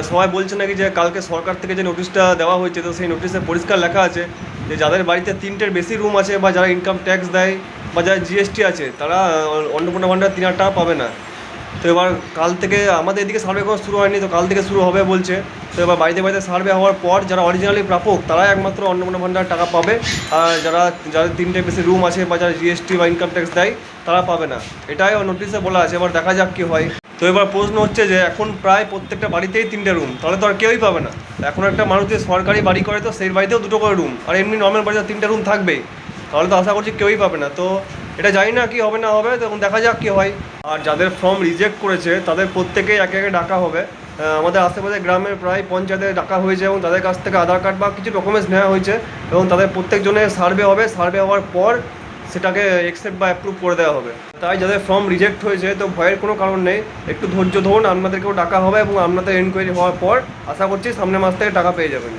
সবাই বলছে নাকি যে কালকে সরকার থেকে যে নোটিশটা দেওয়া হয়েছে, তো সেই নোটিশে পরিষ্কার লেখা আছে যে যাদের বাড়িতে 3টের বেশি রুম আছে বা যারা ইনকাম ট্যাক্স দেয় বা যারা জিএসটি আছে তারা অন্নপূর্ণা ভাণ্ডার 3,000 টাকা পাবে না। তো এবার কাল থেকে আমাদের এদিকে সার্ভে কোনো শুরু হয়নি, তো কাল থেকে শুরু হবে বলছে। তো এবার বাড়িতে বাড়িতে সার্ভে হওয়ার পর যারা অরিজিনালি প্রাপক তারাই একমাত্র অন্নপূর্ণা ভাণ্ডার টাকা পাবে, আর যাদের 3টের বেশি রুম আছে বা যারা জিএসটি বা ইনকাম ট্যাক্স দেয় তারা পাবে না। এটাই নোটিশে বলা আছে, এবার দেখা যাক কী হয়। তো এবার প্রশ্ন হচ্ছে যে এখন প্রায় প্রত্যেকটা বাড়িতেই 3টে রুম, তাহলে তো আর কেউই পাবে না। এখন একটা মানুষ যে সরকারি বাড়ি করে তো সেই বাড়িতেও 2টো করে রুম, আর এমনি নর্মাল বাড়িতে 3টে রুম থাকবেই, তাহলে তো আশা করছি কেউই পাবে না। তো এটা জানি না কি হবে না হবে, তখন দেখা যাক কী হয়। আর যাদের ফর্ম রিজেক্ট করেছে তাদের প্রত্যেকেই একে একে ডাকা হবে। আমাদের আশেপাশে গ্রামের প্রায় পঞ্চায়েতে ডাকা হয়েছে এবং তাদের কাছ থেকে আধার কার্ড বা কিছু ডকুমেন্টস নেওয়া হয়েছে এবং তাদের প্রত্যেকজনের সার্ভে হবে। সার্ভে হওয়ার পর সেটাকে অ্যাকসেপ্ট বা অ্যাপ্রুভ করে দেওয়া হবে। তাই যাদের ফর্ম রিজেক্ট হয়েছে তো ভয়ের কোনো কারণ নেই, একটু ধৈর্য ধরুন, আপনাদেরকেও ডাকা হবে এবং আপনাদের এনকোয়ারি হওয়ার পর আশা করছি সামনের মাস থেকে টাকা পেয়ে যাবেন।